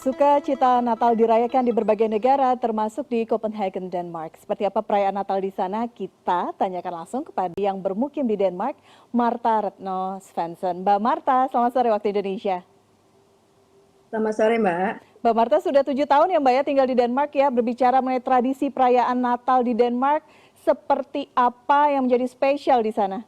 Sukacita Natal dirayakan di berbagai negara, termasuk di Copenhagen, Denmark. Seperti apa perayaan Natal di sana? Kita tanyakan langsung kepada yang bermukim di Denmark, Marta Retno Svensson. Mbak Marta, selamat sore waktu Indonesia. Selamat sore, Mbak. Mbak Marta sudah 7 tahun ya Mbak ya tinggal di Denmark ya. Berbicara mengenai tradisi perayaan Natal di Denmark, seperti apa yang menjadi spesial di sana?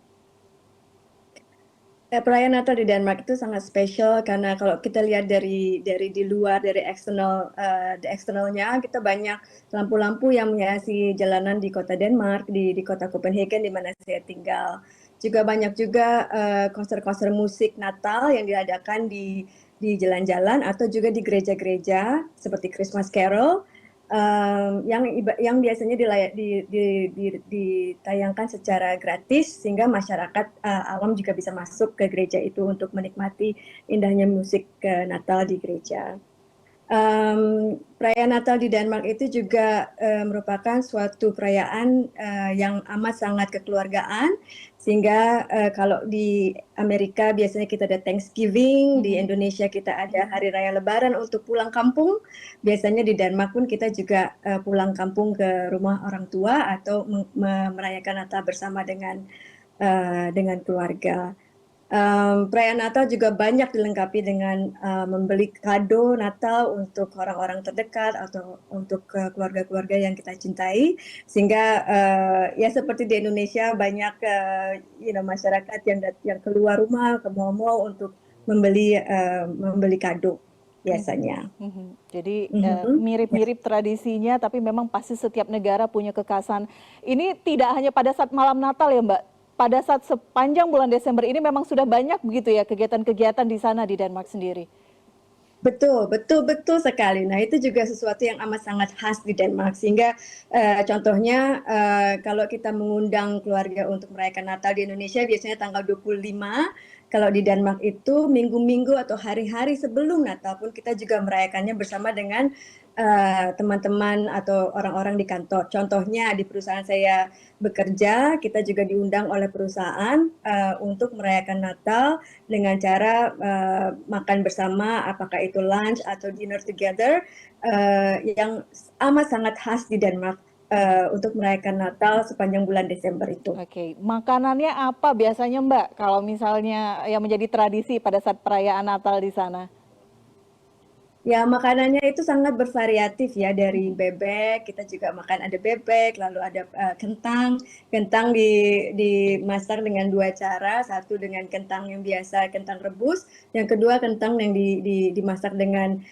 Perayaan Natal di Denmark itu sangat spesial karena kalau kita lihat dari di luar, dari eksternalnya, kita banyak lampu-lampu yang menghiasi jalanan di kota Denmark, di kota Copenhagen di mana saya tinggal. Juga banyak juga konser-konser musik Natal yang diadakan di jalan-jalan atau juga di gereja-gereja seperti Christmas Carol. Yang biasanya ditayangkan secara gratis sehingga masyarakat awam juga bisa masuk ke gereja itu untuk menikmati indahnya musik Natal di gereja. Perayaan Natal di Denmark itu juga merupakan suatu perayaan yang amat sangat kekeluargaan, sehingga kalau di Amerika biasanya kita ada Thanksgiving, di Indonesia kita ada Hari Raya Lebaran untuk pulang kampung. Biasanya di Denmark pun kita juga pulang kampung ke rumah orang tua atau merayakan Natal bersama dengan keluarga. Perayaan Natal juga banyak dilengkapi dengan membeli kado Natal untuk orang-orang terdekat atau untuk keluarga-keluarga yang kita cintai, sehingga ya seperti di Indonesia banyak masyarakat yang keluar rumah ke mall-mall untuk membeli kado biasanya. Jadi mirip-mirip tradisinya, tapi memang pasti setiap negara punya kekhasan. Ini tidak hanya pada saat malam Natal ya Mbak, pada saat sepanjang bulan Desember ini memang sudah banyak begitu ya kegiatan-kegiatan di sana di Denmark sendiri. Betul sekali. Nah, itu juga sesuatu yang amat sangat khas di Denmark. Sehingga contohnya kalau kita mengundang keluarga untuk merayakan Natal di Indonesia biasanya tanggal 25. Kalau di Denmark itu minggu-minggu atau hari-hari sebelum Natal pun kita juga merayakannya bersama dengan teman-teman atau orang-orang di kantor. Contohnya di perusahaan saya bekerja, kita juga diundang oleh perusahaan untuk merayakan Natal dengan cara makan bersama, apakah itu lunch atau dinner together, yang amat sangat khas di Denmark untuk merayakan Natal sepanjang bulan Desember itu. Oke, makanannya apa biasanya Mbak kalau misalnya yang menjadi tradisi pada saat perayaan Natal di sana? Ya, makanannya itu sangat bervariatif ya, dari bebek, kita juga makan ada bebek, lalu ada kentang. Kentang dimasak dengan dua cara, satu dengan kentang yang biasa, kentang rebus, yang kedua kentang yang dimasak dengan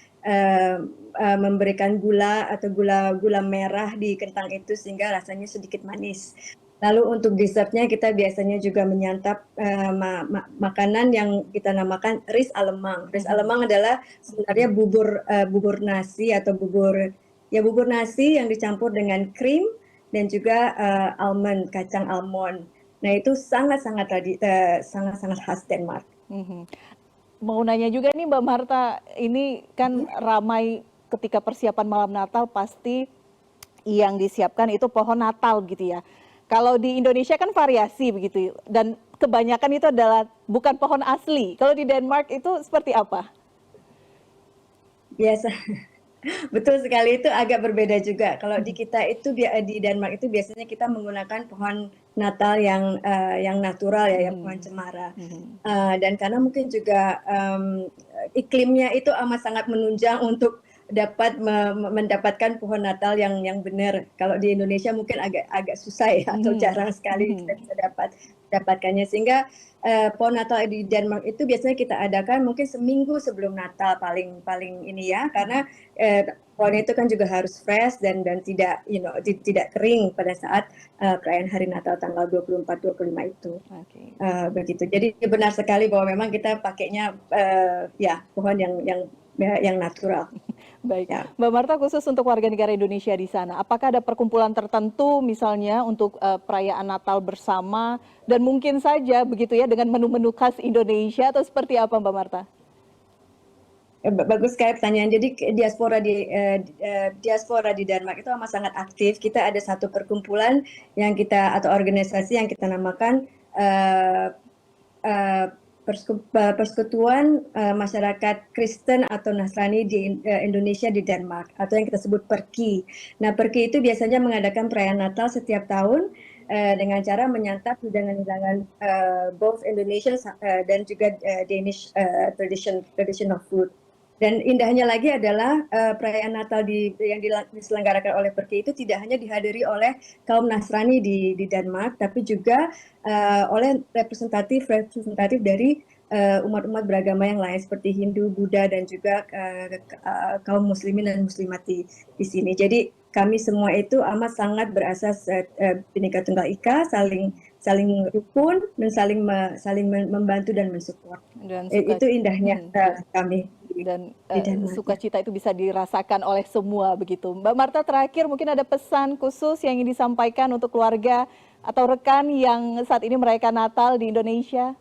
memberikan gula atau gula merah di kentang itu sehingga rasanya sedikit manis. Lalu untuk dessertnya kita biasanya juga menyantap makanan yang kita namakan ris alemang. Ris alemang adalah sebenarnya bubur nasi atau bubur nasi yang dicampur dengan krim dan juga kacang almond. Nah, itu sangat-sangat khas Denmark. Mau nanya juga nih Mbak Marta, ini kan ramai ketika persiapan malam Natal pasti yang disiapkan itu pohon Natal gitu ya. Kalau di Indonesia kan variasi begitu dan kebanyakan itu adalah bukan pohon asli. Kalau di Denmark itu seperti apa? Biasa. Betul sekali, itu agak berbeda juga. Kalau di kita itu di Denmark itu biasanya kita menggunakan pohon Natal yang natural ya, yang pohon cemara. Dan karena mungkin juga iklimnya itu amat sangat menunjang untuk dapat mendapatkan pohon Natal yang benar. Kalau di Indonesia mungkin agak susah ya, atau jarang sekali kita bisa dapatkannya. Sehingga pohon Natal di Denmark itu biasanya kita adakan mungkin seminggu sebelum Natal paling ini ya, karena pohon itu kan juga harus fresh dan tidak kering pada saat perayaan hari Natal tanggal 24-25 itu. Begitu. Jadi benar sekali bahwa memang kita pakainya pohon yang natural. Baik, Mbak Marta, khusus untuk warga negara Indonesia di sana, apakah ada perkumpulan tertentu misalnya untuk perayaan Natal bersama dan mungkin saja begitu ya dengan menu-menu khas Indonesia atau seperti apa Mbak Marta? Bagus sekali pertanyaan. Jadi diaspora di Denmark itu amat sangat aktif. Kita ada satu perkumpulan atau organisasi yang kita namakan Persekutuan Masyarakat Kristen atau Nasrani di Indonesia di Denmark atau yang kita sebut PERKI. Nah, PERKI itu biasanya mengadakan perayaan Natal setiap tahun dengan cara menyantap hidangan-hidangan both Indonesian dan juga Danish traditional food. Dan indahnya lagi adalah perayaan Natal yang diselenggarakan oleh PERKI itu tidak hanya dihadiri oleh kaum Nasrani di Denmark, tapi juga oleh representatif dari umat-umat beragama yang lain seperti Hindu, Buddha, dan juga kaum Muslimin dan Muslimat di sini. Jadi kami semua itu amat sangat berasas Bhinneka Tunggal Ika, saling rukun dan saling membantu dan mensupport. Dan Itu indahnya kami dan di Denmark. sukacita itu bisa dirasakan oleh semua begitu. Mbak Marta, terakhir mungkin ada pesan khusus yang ingin disampaikan untuk keluarga atau rekan yang saat ini merayakan Natal di Indonesia?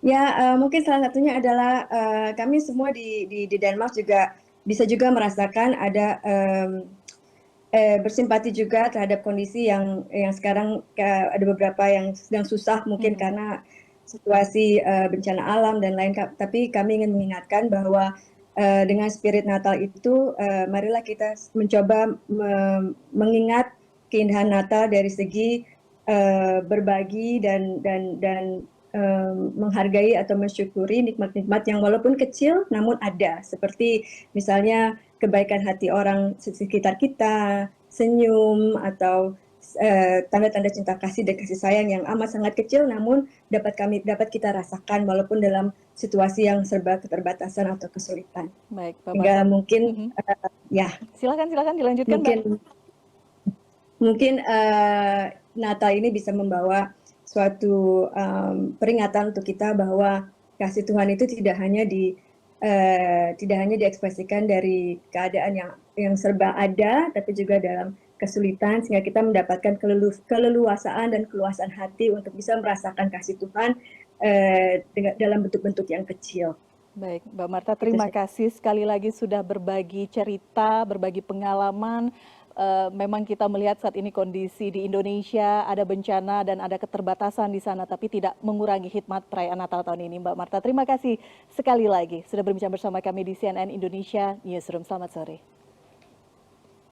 Ya, mungkin salah satunya adalah kami semua di Denmark juga bisa juga merasakan ada bersimpati juga terhadap kondisi yang sekarang ada beberapa yang sedang susah mungkin karena situasi bencana alam dan lain. Tapi kami ingin mengingatkan bahwa dengan spirit Natal itu, marilah kita mencoba mengingat keindahan Natal dari segi berbagi dan menghargai atau mensyukuri nikmat-nikmat yang walaupun kecil namun ada, seperti misalnya kebaikan hati orang sekitar kita, senyum, atau tanda-tanda cinta kasih dan kasih sayang yang amat sangat kecil namun dapat kita rasakan walaupun dalam situasi yang serba keterbatasan atau kesulitan. Baik, Mbak Hingga Marta. mungkin ya Silakan dilanjutkan, Mbak. Mungkin Natal ini bisa membawa suatu peringatan untuk kita bahwa kasih Tuhan itu tidak hanya diekspresikan dari keadaan yang serba ada, tapi juga dalam kesulitan, sehingga kita mendapatkan keleluasaan dan keluasan hati untuk bisa merasakan kasih Tuhan dalam bentuk-bentuk yang kecil. Baik, Mbak Marta, terima kasih sekali lagi sudah berbagi cerita, berbagi pengalaman. Memang kita melihat saat ini kondisi di Indonesia ada bencana dan ada keterbatasan di sana, tapi tidak mengurangi hikmat perayaan Natal tahun ini. Mbak Marta, terima kasih sekali lagi sudah berbincang bersama kami di CNN Indonesia Newsroom. Selamat sore.